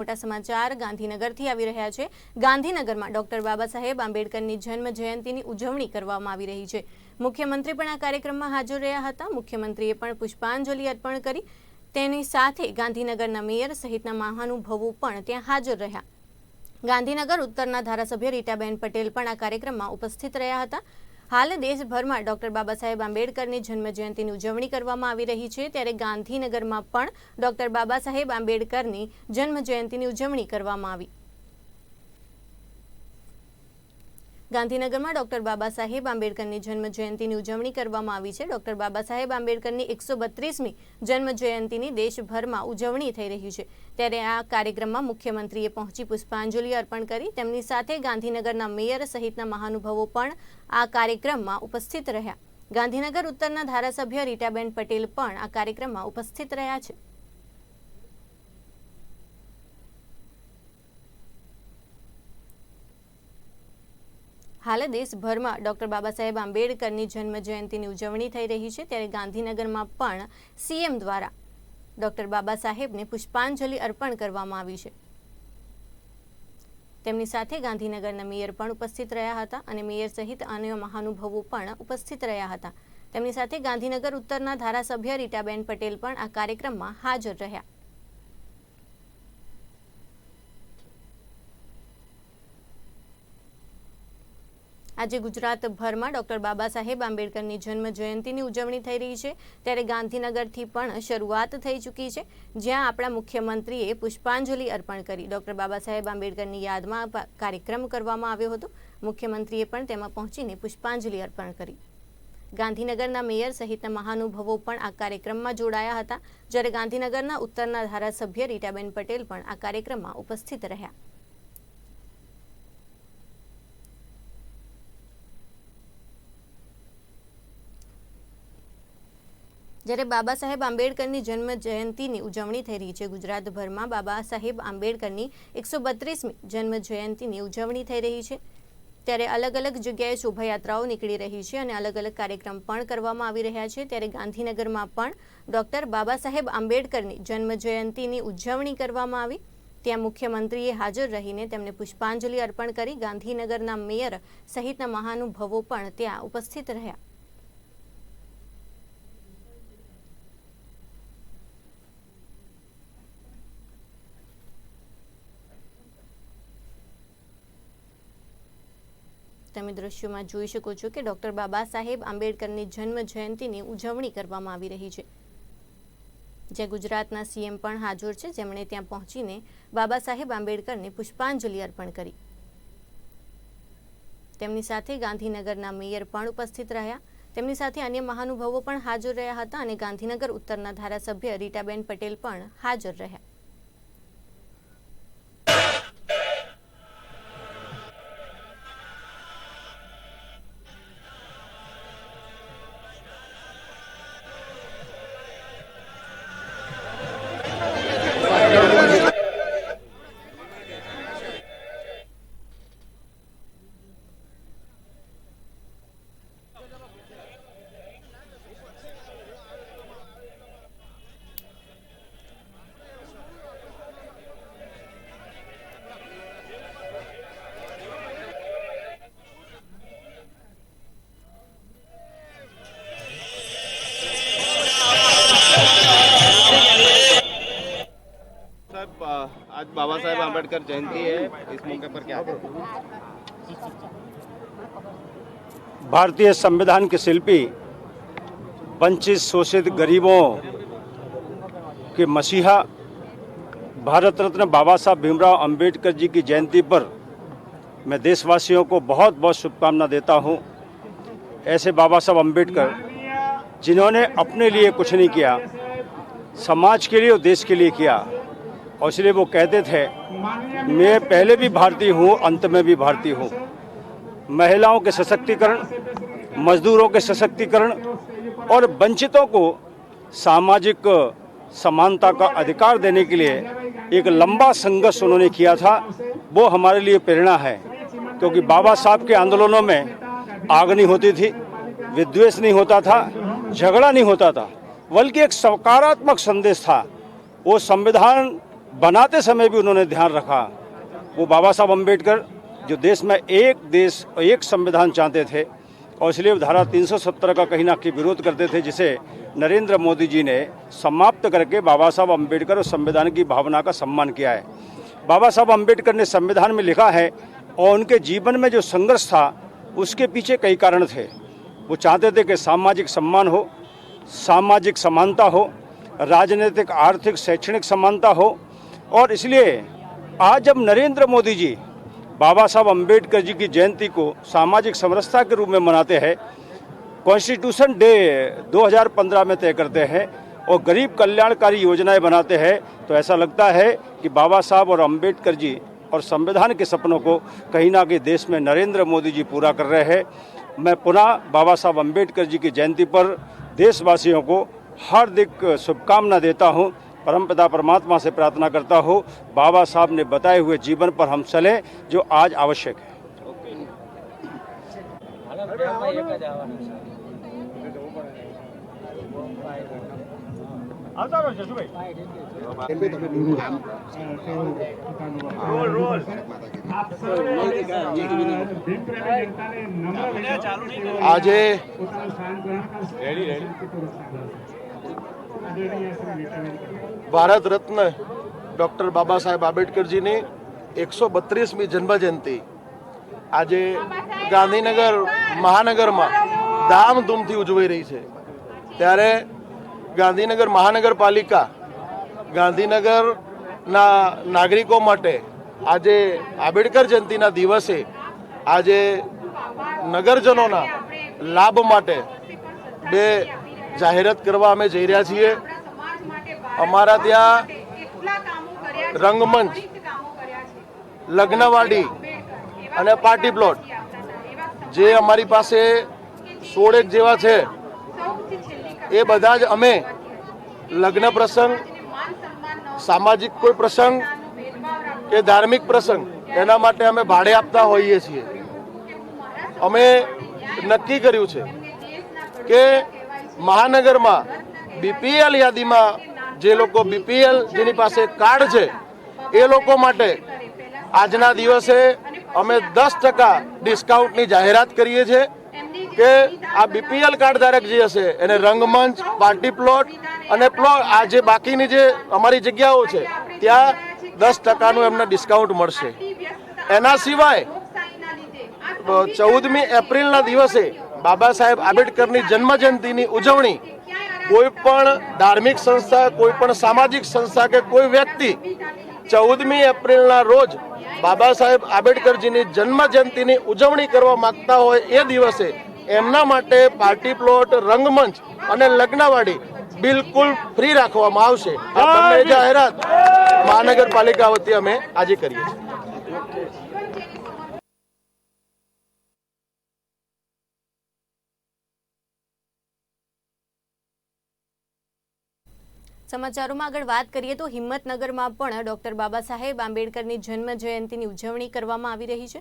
મોટા સમાચાર ગાંધીનગરથી આવી રહ્યા છે। ગાંધીનગરમાં ડોક્ટર બાબા સાહેબ આંબેડકરની જન્મ જયંતિની ઉજવણી કરવામાં આવી રહી છે। મુખ્યમંત્રી પણ આ કાર્યક્રમમાં હાજર રહ્યા હતા। મુખ્યમંત્રીએ પણ પુષ્પાંજલિ અર્પણ કરી। તેની સાથે ગાંધીનગરના મેયર સહિતના મહાનુભાવો પણ ત્યાં હાજર રહ્યા। ગાંધીનગર ઉત્તરના ધારાસભ્ય રીટાબેન પટેલ પણ આ કાર્યક્રમમાં ઉપસ્થિત રહ્યા હતા। हाल देशभर डॉक्टर बाबा साहेब आंबेडकरनी जन्मजयंतीनी उजवणी करवामां आवी रही छे, त्यारे गांधीनगरमां पण डॉक्टर बाबा साहेब आंबेडकरनी जन्मजयंतीनी उजवणी करवामां आवी। गांधीनगरमां डॉक्टर बाबा साहेब आंबेडकरनी जन्मजयंतीनी उजवणी करवामां आवी छे। डॉक्टर बाबा साहेब आंबेडकरनी 132મી जन्मजयंतीनी देशभरमां उजवणी थई रही छे, त्यारे आ कार्यक्रममां मुख्यमंत्रीए पहोंची पुष्पांजलि अर्पण करी। तेमनी साथे गांधीनगरना मेयर सहितना महानुभावो पण आ कार्यक्रममां उपस्थित रह्या। गांधीनगर उत्तरना धारासभ्य રીટાબેન પટેલ પણ આ કાર્યક્રમમાં ઉપસ્થિત રહ્યા છે। हाल देशभरमा डॉक्टर बाबा साहेब आंबेडकरनी जन्मजयंतीनी उजवणी थई रही छे, त्यारे गांधीनगरमां पण सीएम द्वारा डॉक्टर बाबा साहेबने पुष्पांजलि अर्पण करवामां आवी छे। તેમની સાથે ગાંધીનગરના મેયર પણ ઉપસ્થિત રહ્યા હતા અને મેયર સહિત અન્ય મહાનુભાવો પણ ઉપસ્થિત રહ્યા હતા। તેમની સાથે ગાંધીનગર ઉત્તરના ધારાસભ્ય રીટાબેન પટેલ પણ આ કાર્યક્રમમાં હાજર રહ્યા। આજે ગુજરાતભરમાં ડોક્ટર બાબા સાહેબ આંબેડકરની જન્મ જયંતિની ઉજવણી થઈ રહી છે, ત્યારે ગાંધીનગરથી પણ શરૂઆત થઈ ચૂકી છે, જ્યાં આપણા મુખ્યમંત્રીએ પુષ્પાંજલિ અર્પણ કરી। ડોક્ટર બાબા સાહેબ આંબેડકરની યાદમાં કાર્યક્રમ કરવામાં આવ્યો હતો। મુખ્યમંત્રીએ પણ તેમાં પહોંચીને પુષ્પાંજલિ અર્પણ કરી। ગાંધીનગરના મેયર સહિતના મહાનુભાવો પણ આ કાર્યક્રમમાં જોડાયા હતા, જ્યારે ગાંધીનગરના ઉત્તરના ધારાસભ્ય રીટાબેન પટેલ પણ આ કાર્યક્રમમાં ઉપસ્થિત રહ્યા। જ્યારે બાબા સાહેબ આંબેડકરની જન્મ જયંતિની ઉજવણી થઈ રહી છે, ગુજરાતભરમાં બાબા સાહેબ આંબેડકરની 132મી જન્મ જયંતિની ઉજવણી થઈ રહી છે, ત્યારે અલગ અલગ જગ્યાએ શોભાયાત્રાઓ નીકળી રહી છે અને અલગ અલગ કાર્યક્રમ પણ કરવામાં આવી રહ્યા છે। ત્યારે ગાંધીનગરમાં પણ ડોક્ટર બાબા સાહેબ આંબેડકરની જન્મ જયંતિની ઉજવણી કરવામાં આવી। ત્યાં મુખ્યમંત્રીએ હાજર રહીને તેમને પુષ્પાંજલિ અર્પણ કરી। ગાંધીનગરના મેયર સહિતના મહાનુભાવો પણ ત્યાં ઉપસ્થિત રહ્યા। તમે દ્રશ્યોમાં જોઈ શકો છો કે ડોક્ટર બાબા સાહેબ આંબેડકરની જન્મ જયંતિની ઉજવણી કરવામાં આવી રહી છે, જ્યાં ગુજરાતના સીએમ પણ હાજર છે, જેમણે ત્યાં પહોંચીને બાબા સાહેબ આંબેડકરને પુષ્પાંજલિ અર્પણ કરી। તેમની સાથે ગાંધીનગરના મેયર પણ ઉપસ્થિત રહ્યા। તેમની સાથે અન્ય મહાનુભાવો પણ હાજર રહ્યા હતા અને ગાંધીનગર ઉત્તરના ધારાસભ્ય રીટાબેન પટેલ પણ હાજર રહ્યા। आज बाबा साहेब आंबेडकर जयंती है, इस मौके पर क्या भारतीय संविधान के शिल्पी, वंचित शोषित गरीबों के मसीहा भारत रत्न बाबा साहब भीमराव अंबेडकर जी की जयंती पर मैं देशवासियों को बहुत बहुत शुभकामना देता हूं। ऐसे बाबा साहब अंबेडकर जिन्होंने अपने लिए कुछ नहीं किया, समाज के लिए और देश के लिए किया, और इसलिए वो कहते थे मैं पहले भी भारतीय हूँ, अंत में भी भारतीय हूँ। महिलाओं के सशक्तिकरण, मजदूरों के सशक्तिकरण और वंचितों को सामाजिक समानता का अधिकार देने के लिए एक लंबा संघर्ष उन्होंने किया था। वो हमारे लिए प्रेरणा है, क्योंकि बाबा साहब के आंदोलनों में आग नहीं होती थी, विद्वेष नहीं होता था, झगड़ा नहीं होता था, बल्कि एक सकारात्मक संदेश था। वो संविधान बनाते समय भी उन्होंने ध्यान रखा। वो बाबा साहब अम्बेडकर जो देश में एक संविधान चाहते थे और इसलिए धारा 370 का कहीं ना कहीं विरोध करते थे, जिसे नरेंद्र मोदी जी ने समाप्त करके बाबा साहब अम्बेडकर और संविधान की भावना का सम्मान किया है। बाबा साहब अम्बेडकर ने संविधान में लिखा है और उनके जीवन में जो संघर्ष था उसके पीछे कई कारण थे। वो चाहते थे कि सामाजिक सम्मान हो, सामाजिक समानता हो, राजनीतिक आर्थिक शैक्षणिक समानता हो, और इसलिए आज जब नरेंद्र मोदी जी बाबा साहब अम्बेडकर जी की जयंती को सामाजिक समरसता के रूप में मनाते हैं, कॉन्स्टिट्यूशन डे 2015 में तय करते हैं और गरीब कल्याणकारी योजनाएं बनाते हैं, तो ऐसा लगता है कि बाबा साहब और अम्बेडकर जी और संविधान के सपनों को कहीं ना कहीं देश में नरेंद्र मोदी जी पूरा कर रहे हैं। मैं पुनः बाबा साहब अम्बेडकर जी की जयंती पर देशवासियों को हार्दिक शुभकामना देता हूं। परमपिता परमात्मा से प्रार्थना करता हूं बाबा साहब ने बताए हुए जीवन पर हम चलें, जो आज आवश्यक है। આજે ભારત રત્ન ડોક્ટર બાબા સાહેબ આંબેડકરજીની 132મી જન્મ જયંતિ આજે ગાંધીનગર મહાનગરમાં ધામધૂમથી ઉજવાઈ રહી છે। ત્યારે ગાંધીનગર મહાનગરપાલિકા ગાંધીનગરના નાગરિકો માટે આજે આંબેડકર જયંતિના દિવસે આજે નગરજનોના લાભ માટે બે જાહેરાત કરવા અમે જઈ રહ્યા છીએ। અમારા ત્યાં રંગમંચ, લગ્નવાડી અને પાર્ટી પ્લોટ જે અમારી પાસે 16 જેવા છે, એ બધા જ અમે લગ્ન પ્રસંગ, સામાજિક કોઈ પ્રસંગ કે ધાર્મિક પ્રસંગ એના માટે અમે ભાડે આપતા હોઈએ છીએ। અમે નક્કી કર્યું છે કે મહાનગરમાં બીપીએલ યાદીમાં જે લોકો બીપીએલ જેની પાસે કાર્ડ છે એ લોકો માટે આજના દિવસે અમે 10% ડિસ્કાઉન્ટની જાહેરાત કરીએ છીએ કે આ બીપીએલ કાર્ડ ધારક જે હશે એને રંગમંચ, પાર્ટી પ્લોટ અને આ જે બાકીની જે અમારી જગ્યાઓ છે ત્યાં 10%નું એમને ડિસ્કાઉન્ટ મળશે। એના સિવાય 14મી એપ્રિલના દિવસે બાબા સાહેબ આંબેડકરની જન્મ જયંતિની ઉજવણી કોઈ પણ ધાર્મિક સંસ્થા, કોઈ પણ સામાજિક સંસ્થા કે કોઈ વ્યક્તિ 14મી એપ્રિલના રોજ બાબા સાહેબ આંબેડકરજીની જન્મ જયંતિની ઉજવણી કરવા માંગતા હોય એ દિવસે એમના માટે પાર્ટી પ્લોટ, રંગમંચ અને લગ્નવાડી બિલકુલ ફ્રી રાખવામાં આવશે। આ બંને જાહેરાત મહાનગરપાલિકા વતી અમે આજે કરીએ છીએ। સમાચારોમાં આગળ વાત કરીએ તો હિંમતનગરમાં પણ ડોક્ટર બાબા સાહેબ આંબેડકરની જન્મ જયંતિની ઉજવણી કરવામાં આવી રહી છે।